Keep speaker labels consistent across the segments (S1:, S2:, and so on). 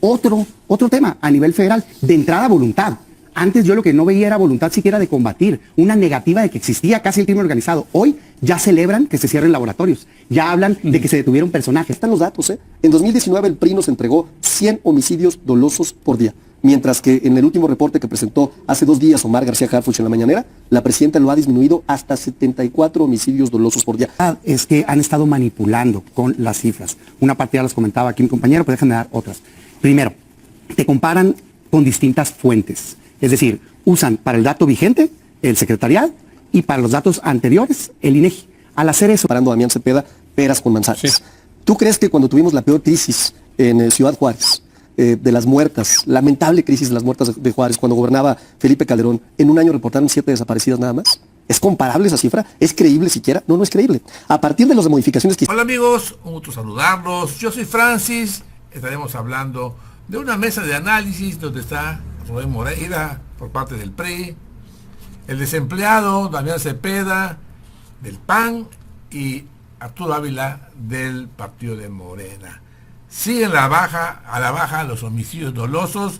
S1: otro tema a nivel federal. De entrada, voluntad. Antes yo lo que no veía era voluntad siquiera de combatir, una negativa de que existía casi el crimen organizado. Hoy ya celebran que se cierren laboratorios, ya hablan de que se detuvieron personajes.
S2: Están los datos, ¿eh? En 2019 el PRI nos entregó 100 homicidios dolosos por día, mientras que en el último reporte que presentó hace 2 días Omar García Harfuch en la mañanera, la presidenta lo ha disminuido hasta 74 homicidios dolosos por día.
S1: Es que han estado manipulando con las cifras. Una parte ya las comentaba aquí mi compañero, pero déjame dar otras. Primero, te comparan con distintas fuentes. Es decir, usan para el dato vigente el secretariado y para los datos anteriores el INEGI. Al hacer eso...
S2: Parando a Damián Cepeda, peras con manzanas. Sí. ¿Tú crees que cuando tuvimos la peor crisis en Ciudad Juárez, de las muertas, lamentable crisis de las muertas de Juárez, cuando gobernaba Felipe Calderón, en un año reportaron 7 desaparecidas nada más? ¿Es comparable esa cifra? ¿Es creíble siquiera? No, no es creíble. A partir de las modificaciones que...
S3: Hola amigos, un gusto saludarlos. Yo soy Francis. Estaremos hablando de una mesa de análisis donde está Rubén Moreira por parte del PRI, el desempleado Damián Cepeda del PAN y Arturo Ávila del partido de Morena. Siguen a la baja los homicidios dolosos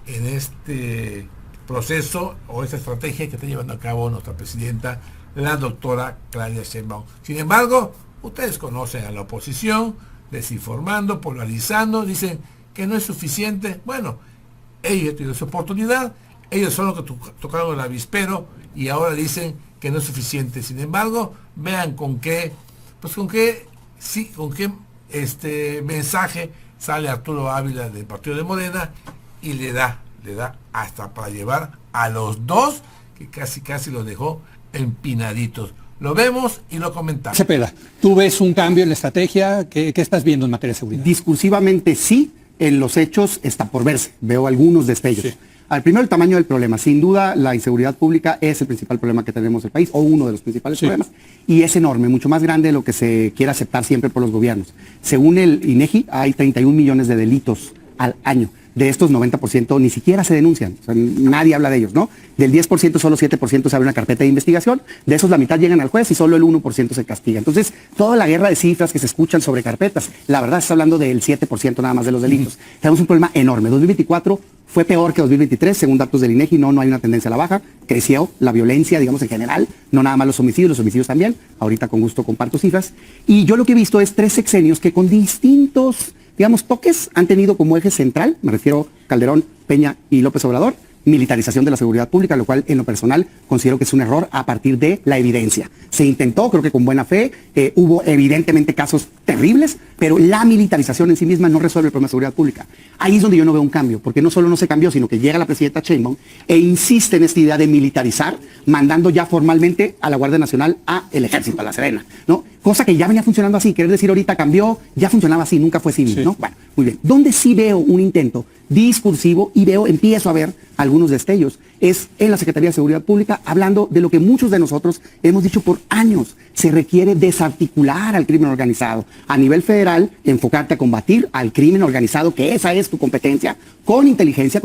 S3: en este proceso o esta estrategia que está llevando a cabo nuestra presidenta, la doctora Claudia Sheinbaum. Sin embargo, ustedes conocen a la oposición, desinformando, polarizando, dicen que no es suficiente. Bueno, ellos tienen su oportunidad, ellos son los que tocaron el avispero y ahora dicen que no es suficiente. Sin embargo, vean con qué mensaje sale Arturo Ávila del partido de Morena y le da hasta para llevar a los dos, que casi los dejó empinaditos. Lo vemos y lo comentamos.
S4: Cepeda, ¿tú ves un cambio en la estrategia? ¿Qué estás viendo en materia de seguridad?
S1: Discursivamente sí, en los hechos está por verse. Veo algunos destellos. Sí. Al primero, el tamaño del problema. Sin duda, la inseguridad pública es el principal problema que tenemos en el país, o uno de los principales problemas, y es enorme, mucho más grande de lo que se quiere aceptar siempre por los gobiernos. Según el INEGI, hay 31 millones de delitos al año. De estos, 90% ni siquiera se denuncian, o sea, nadie habla de ellos, ¿no? Del 10%, solo 7% se abre una carpeta de investigación, de esos la mitad llegan al juez y solo el 1% se castiga. Entonces, toda la guerra de cifras que se escuchan sobre carpetas, la verdad se está hablando del 7% nada más de los delitos. Tenemos un problema enorme. 2024 fue peor que 2023, según datos del INEGI, no hay una tendencia a la baja, creció la violencia, digamos, en general, no nada más los homicidios también, ahorita con gusto comparto cifras, y yo lo que he visto es 3 sexenios que con distintos, digamos, toques han tenido como eje central, me refiero Calderón, Peña y López Obrador, militarización de la seguridad pública, lo cual en lo personal considero que es un error a partir de la evidencia. Se intentó, creo que con buena fe, hubo evidentemente casos terribles, pero la militarización en sí misma no resuelve el problema de seguridad pública. Ahí es donde yo no veo un cambio, porque no solo no se cambió, sino que llega la presidenta Sheinbaum e insiste en esta idea de militarizar, mandando ya formalmente a la Guardia Nacional al Ejército, a la Sedena, ¿no? Cosa que ya venía funcionando así, querer decir ahorita cambió, ya funcionaba así, nunca fue civil, ¿no? Bueno, muy bien. Donde sí veo un intento discursivo y empiezo a ver algunos destellos, es en la Secretaría de Seguridad Pública, hablando de lo que muchos de nosotros hemos dicho por años: se requiere desarticular al crimen organizado. A nivel federal, enfocarte a combatir al crimen organizado, que esa es tu competencia, con inteligencia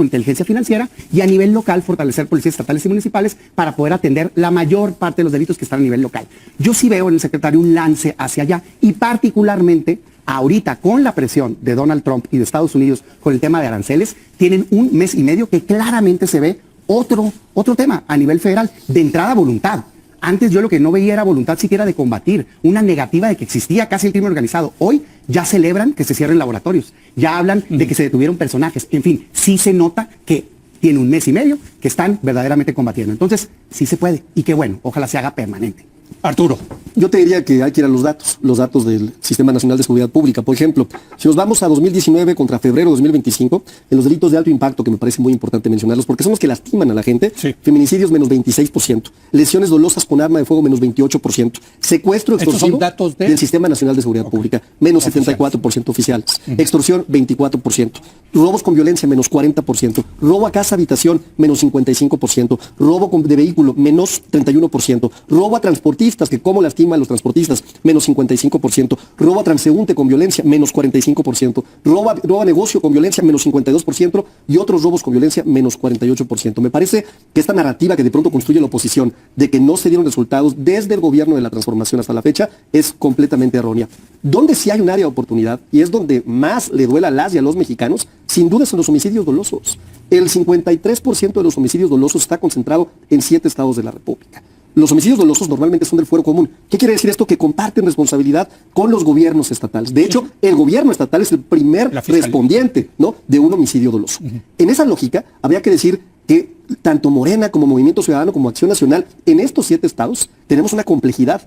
S1: financiera, y a nivel local, fortalecer policías estatales y municipales para poder atender la mayor parte de los delitos que están a nivel local. Yo sí veo en el secretario un lance hacia allá, y particularmente ahorita con la presión de Donald Trump y de Estados Unidos con el tema de aranceles, tienen 1 mes y medio que claramente se ve otro tema a nivel federal. De entrada, voluntad. Antes yo lo que no veía era voluntad siquiera de combatir, una negativa de que existía casi el crimen organizado. Hoy ya celebran que se cierren laboratorios, ya hablan de que se detuvieron personajes. En fin, sí se nota que tiene 1 mes y medio que están verdaderamente combatiendo. Entonces, sí se puede, y qué bueno, ojalá se haga permanente.
S4: Arturo.
S2: Yo te diría que hay que ir a los datos del Sistema Nacional de Seguridad Pública. Por ejemplo, si nos vamos a 2019 contra febrero de 2025, en los delitos de alto impacto, que me parece muy importante mencionarlos, porque son los que lastiman a la gente, feminicidios menos 26%, lesiones dolosas con arma de fuego menos 28%, secuestro extorsivo del Sistema Nacional de Seguridad Pública, menos 74% oficiales, extorsión 24%, robos con violencia menos 40%, robo a casa habitación menos 55%, robo de vehículo menos 31%, robo a transportistas, que cómo lastima a los transportistas, menos 55%, robo a transeúnte con violencia, menos 45%, robo a negocio con violencia, menos 52%, y otros robos con violencia, menos 48%. Me parece que esta narrativa que de pronto construye la oposición de que no se dieron resultados desde el gobierno de la transformación hasta la fecha es completamente errónea. Donde sí hay un área de oportunidad, y es donde más le duele a las y a los mexicanos, sin duda es en los homicidios dolosos. El 53% de los homicidios dolosos está concentrado en 7 estados de la República. Los homicidios dolosos normalmente son del fuero común. ¿Qué quiere decir esto? Que comparten responsabilidad con los gobiernos estatales. De hecho, el gobierno estatal es el primer respondiente, ¿no?, de un homicidio doloso. En esa lógica, habría que decir que tanto Morena como Movimiento Ciudadano como Acción Nacional, en estos 7 estados, tenemos una complejidad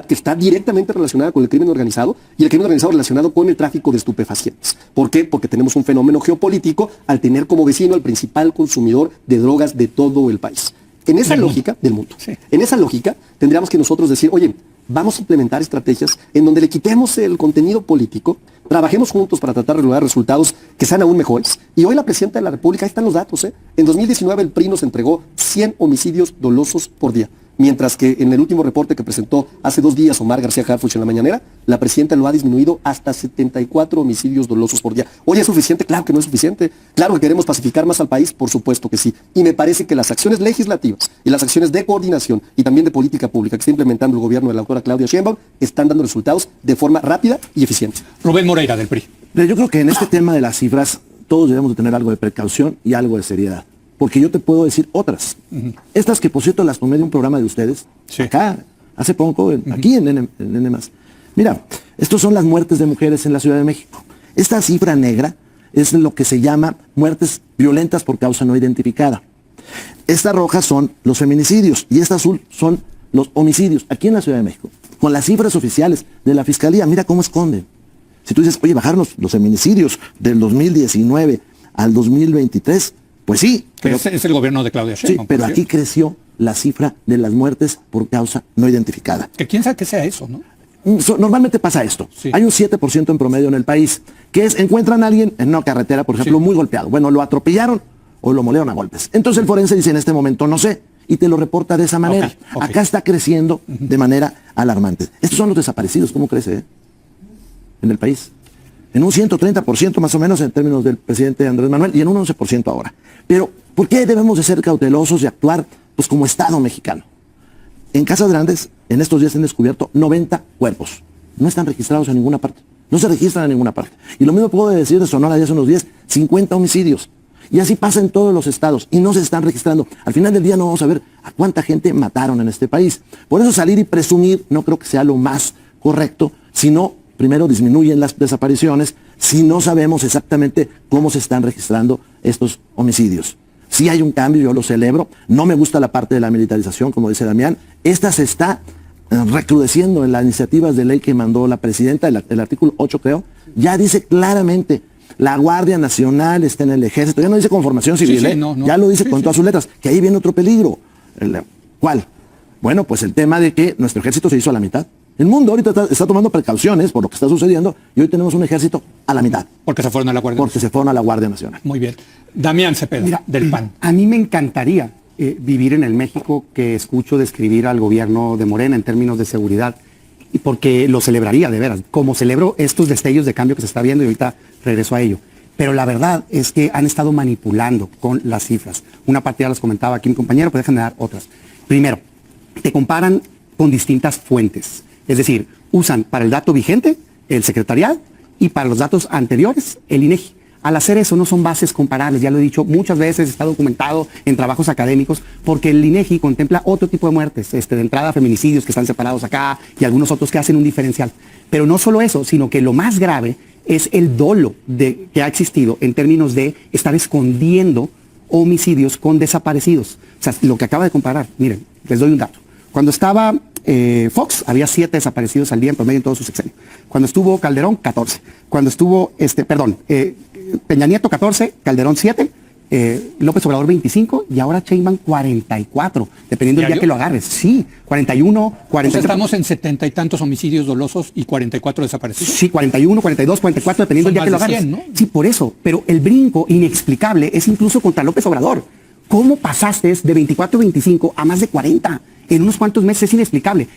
S2: que está directamente relacionada con el crimen organizado y el crimen organizado relacionado con el tráfico de estupefacientes. ¿Por qué? Porque tenemos un fenómeno geopolítico al tener como vecino al principal consumidor de drogas de todo el país. En esa lógica del mundo, en esa lógica tendríamos que nosotros decir, oye, vamos a implementar estrategias en donde le quitemos el contenido político, trabajemos juntos para tratar de lograr resultados que sean aún mejores. Y hoy la Presidenta de la República, ahí están los datos, En 2019 el PRI nos entregó 100 homicidios dolosos por día. Mientras que en el último reporte que presentó hace 2 días Omar García Harfuch en la mañanera, la Presidenta lo ha disminuido hasta 74 homicidios dolosos por día. Oye, ¿es suficiente? Claro que no es suficiente. Claro que queremos pacificar más al país, por supuesto que sí. Y me parece que las acciones legislativas y las acciones de coordinación y también de política pública que está implementando el gobierno de la doctora Claudia Sheinbaum están dando resultados de forma rápida y eficiente.
S4: Rubén Moreira, del PRI.
S5: Yo creo que en este tema de las cifras todos debemos de tener algo de precaución y algo de seriedad. Porque yo te puedo decir otras. Estas que, por cierto, las tomé de un programa de ustedes, acá, hace poco, aquí en N+. Mira, estos son las muertes de mujeres en la Ciudad de México. Esta cifra negra es lo que se llama muertes violentas por causa no identificada. Estas rojas son los feminicidios y esta azul son los homicidios aquí en la Ciudad de México. Con las cifras oficiales de la Fiscalía, mira cómo esconden. Si tú dices, oye, bajaron los feminicidios del 2019 al 2023, pues sí.
S4: Pero es el gobierno de Claudia Sheinbaum.
S5: Sí, pero aquí creció la cifra de las muertes por causa no identificada.
S4: Que quién sabe qué sea eso, ¿no?
S5: Normalmente pasa esto. Sí. Hay un 7% en promedio en el país, que es, encuentran a alguien en una carretera, por ejemplo, muy golpeado. Bueno, lo atropellaron o lo molieron a golpes. Entonces el forense dice, en este momento no sé, y te lo reporta de esa manera. Acá está creciendo de manera alarmante. Estos son los desaparecidos, ¿cómo crece en el país? En un 130% más o menos en términos del presidente Andrés Manuel y en un 11% ahora. Pero, ¿por qué debemos de ser cautelosos y actuar pues como Estado mexicano? En Casas Grandes, en estos días se han descubierto 90 cuerpos. No están registrados en ninguna parte. No se registran en ninguna parte. Y lo mismo puedo decir de Sonora, ya hace unos días, 50 homicidios. Y así pasa en todos los estados y no se están registrando. Al final del día no vamos a ver a cuánta gente mataron en este país. Por eso salir y presumir no creo que sea lo más correcto, sino primero disminuyen las desapariciones si no sabemos exactamente cómo se están registrando estos homicidios. Sí hay un cambio, yo lo celebro. No me gusta la parte de la militarización, como dice Damián. Esta se está recrudeciendo en las iniciativas de ley que mandó la presidenta, el artículo 8 creo, ya dice claramente, la Guardia Nacional está en el Ejército, ya no dice con formación civil, ya lo dice con todas sus letras, que ahí viene otro peligro. ¿Cuál? Bueno, pues el tema de que nuestro ejército se hizo a la mitad. El mundo ahorita está tomando precauciones por lo que está sucediendo y hoy tenemos un ejército a la mitad.
S4: Porque se fueron a la Guardia Nacional.
S1: Porque se fueron a la Guardia Nacional.
S4: Muy bien. Damián Cepeda,
S1: Mira,
S4: del PAN.
S1: A mí me encantaría vivir en el México que escucho describir al gobierno de Morena en términos de seguridad, y porque lo celebraría de veras, como celebro estos destellos de cambio que se está viendo y ahorita regreso a ello. Pero la verdad es que han estado manipulando con las cifras. Una parte ya las comentaba aquí mi compañero, pero déjenme dar otras. Primero, te comparan con distintas fuentes. Es decir, usan para el dato vigente el secretariado y para los datos anteriores el INEGI. Al hacer eso no son bases comparables, ya lo he dicho muchas veces, está documentado en trabajos académicos, porque el INEGI contempla otro tipo de muertes, de entrada feminicidios que están separados acá y algunos otros que hacen un diferencial. Pero no solo eso, sino que lo más grave es el dolo que ha existido en términos de estar escondiendo homicidios con desaparecidos. O sea, lo que acaba de comparar, miren, les doy un dato. Cuando estaba Fox, había 7 desaparecidos al día en promedio en todo su sexenio. Cuando estuvo Calderón, 14. Cuando estuvo, Peña Nieto, 14, Calderón, 7, López Obrador, 25, y ahora Sheinbaum, 44, dependiendo del día que lo agarres. Sí, 41, 43.
S4: O sea, estamos en 70 y tantos homicidios dolosos y 44 desaparecidos.
S1: Sí, 41, 42, 44, dependiendo del día que lo agarres. 100, ¿no? Sí, por eso. Pero el brinco inexplicable es incluso contra López Obrador. ¿Cómo pasaste de 24, 25 a más de 40? En unos cuantos meses es inexplicable.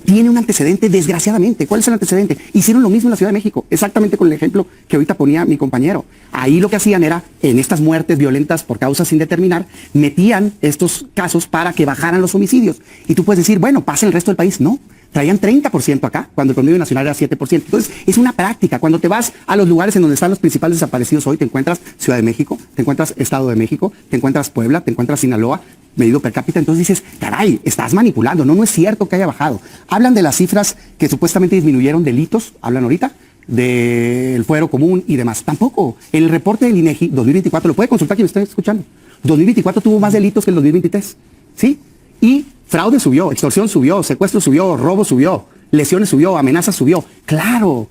S1: Tiene un antecedente, desgraciadamente. ¿Cuál es el antecedente? Hicieron lo mismo en la Ciudad de México, exactamente con el ejemplo que ahorita ponía mi compañero. Ahí lo que hacían era, en estas muertes violentas por causas sin determinar, metían estos casos para que bajaran los homicidios. Y tú puedes decir, bueno, pasa en el resto del país. No, traían 30% acá, cuando el promedio nacional era 7%. Entonces, es una práctica. Cuando te vas a los lugares en donde están los principales desaparecidos hoy, te encuentras Ciudad de México, te encuentras Estado de México, te encuentras Puebla, te encuentras Sinaloa, medido per cápita. Entonces dices, caray, estás manipulando. No es cierto que haya bajado. Hablan de las cifras que supuestamente disminuyeron delitos, hablan ahorita, del fuero común y demás. Tampoco. El reporte del INEGI 2024, lo puede consultar quien me esté escuchando. 2024 tuvo más delitos que el 2023. ¿Sí? Y fraude subió, extorsión subió, secuestro subió, robo subió, lesiones subió, amenazas subió. Claro.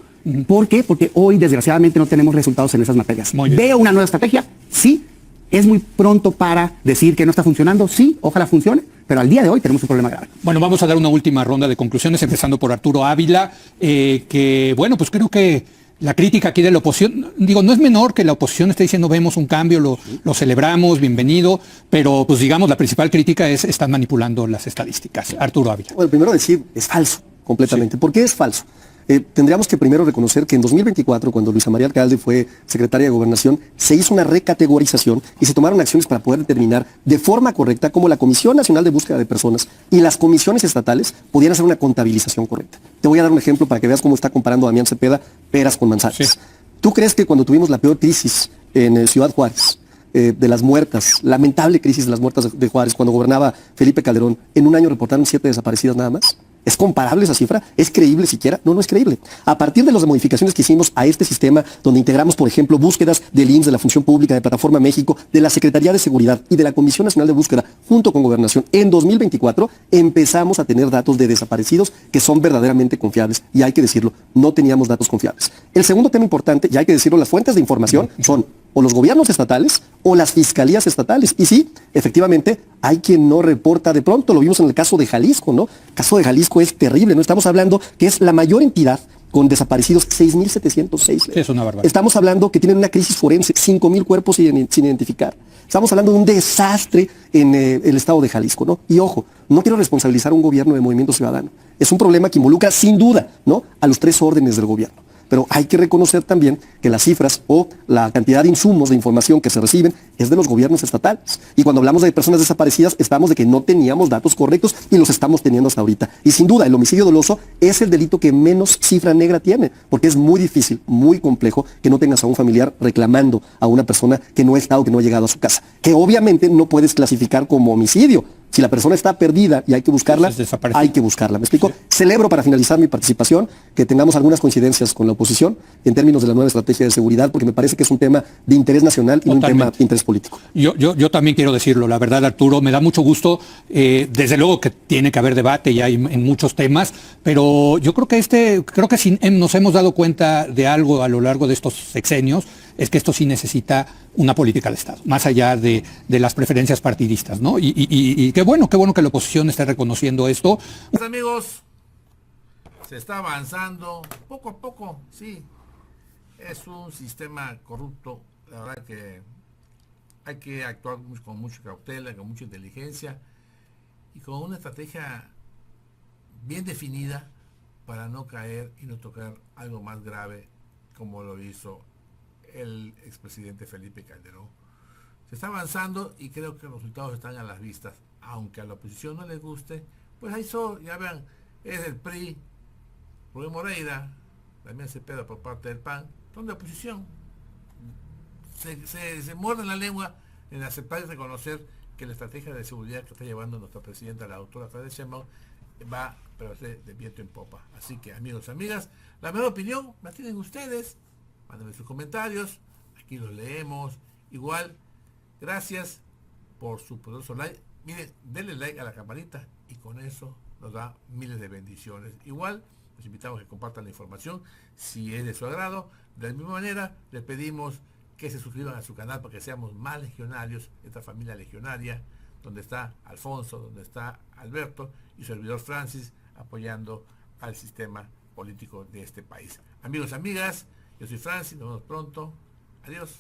S1: ¿Por qué? Porque hoy, desgraciadamente, no tenemos resultados en esas materias. ¿Veo una nueva estrategia? Sí. ¿Es muy pronto para decir que no está funcionando? Sí, ojalá funcione, pero al día de hoy tenemos un problema grave.
S4: Bueno, vamos a dar una última ronda de conclusiones, empezando por Arturo Ávila, que, bueno, pues creo que la crítica aquí de la oposición, digo, no es menor que la oposición esté diciendo vemos un cambio, lo celebramos, bienvenido, pero pues digamos la principal crítica es están manipulando las estadísticas. Arturo Ávila.
S2: Bueno, primero decir, es falso, completamente. ¿Por qué es falso? Tendríamos que primero reconocer que en 2024, cuando Luisa María Alcalde fue secretaria de Gobernación, se hizo una recategorización y se tomaron acciones para poder determinar de forma correcta cómo la Comisión Nacional de Búsqueda de Personas y las comisiones estatales pudieran hacer una contabilización correcta. Te voy a dar un ejemplo para que veas cómo está comparando Damián Cepeda peras con manzanas. Sí. ¿Tú crees que cuando tuvimos la peor crisis en Ciudad Juárez, de las muertas, lamentable crisis de las muertas de Juárez, cuando gobernaba Felipe Calderón, en un año reportaron 7 desaparecidas nada más? ¿Es comparable esa cifra? ¿Es creíble siquiera? No, no es creíble. A partir de las modificaciones que hicimos a este sistema, donde integramos, por ejemplo, búsquedas del IMSS, de la Función Pública, de Plataforma México, de la Secretaría de Seguridad y de la Comisión Nacional de Búsqueda, junto con Gobernación, en 2024 empezamos a tener datos de desaparecidos que son verdaderamente confiables. Y hay que decirlo, no teníamos datos confiables. El segundo tema importante, y hay que decirlo, las fuentes de información son o los gobiernos estatales o las fiscalías estatales. Y sí, efectivamente, hay quien no reporta de pronto, lo vimos en el caso de Jalisco, ¿no? El caso de Jalisco es terrible, ¿no? Estamos hablando que es la mayor entidad con desaparecidos, 6.706.
S4: Es una barbaridad.
S2: Estamos hablando que tienen una crisis forense, 5.000 cuerpos sin identificar. Estamos hablando de un desastre en el estado de Jalisco, ¿no? Y ojo, no quiero responsabilizar a un gobierno de Movimiento Ciudadano. Es un problema que involucra, sin duda, ¿no?, a los 3 órdenes del gobierno. Pero hay que reconocer también que las cifras o la cantidad de insumos de información que se reciben es de los gobiernos estatales. Y cuando hablamos de personas desaparecidas, estamos de que no teníamos datos correctos y los estamos teniendo hasta ahorita. Y sin duda, el homicidio doloso es el delito que menos cifra negra tiene, porque es muy difícil, muy complejo que no tengas a un familiar reclamando a una persona que no está o que no ha llegado a su casa, que obviamente no puedes clasificar como homicidio. Si la persona está perdida y hay que buscarla, hay que buscarla. ¿Me explico? Sí. Celebro, para finalizar mi participación, que tengamos algunas coincidencias con la oposición en términos de la nueva estrategia de seguridad, porque me parece que es un tema de interés nacional y no un tema de interés político.
S4: Yo también quiero decirlo, la verdad, Arturo, me da mucho gusto. Desde luego que tiene que haber debate y hay en muchos temas, pero yo creo que si nos hemos dado cuenta de algo a lo largo de estos sexenios, es que esto sí necesita una política de Estado, más allá de las preferencias partidistas, ¿no? Y qué bueno que la oposición esté reconociendo esto.
S3: Amigos, se está avanzando poco a poco, sí. Es un sistema corrupto, la verdad que hay que actuar con mucha cautela, con mucha inteligencia y con una estrategia bien definida para no caer y no tocar algo más grave como lo hizo el expresidente Felipe Calderón. Se está avanzando y creo que los resultados están a las vistas. Aunque a la oposición no les guste, pues ahí ya vean, es el PRI, Rubén Moreira, Damián Cepeda por parte del PAN, son de oposición. Se muerden la lengua en aceptar y reconocer que la estrategia de seguridad que está llevando nuestra presidenta, la doctora Claudia Sheinbaum, va pero de viento en popa. Así que, amigos, amigas, la mejor opinión la tienen ustedes. Mándenme sus comentarios, aquí los leemos. Igual, gracias por su poderoso like. Miren, denle like a la campanita y con eso nos da miles de bendiciones. Igual, los invitamos a que compartan la información si es de su agrado. De la misma manera, les pedimos que se suscriban a su canal para que seamos más legionarios, esta familia legionaria, donde está Alfonso, donde está Alberto y su servidor Francis, apoyando al sistema político de este país. Amigos, amigas, yo soy Francis, nos vemos pronto. Adiós.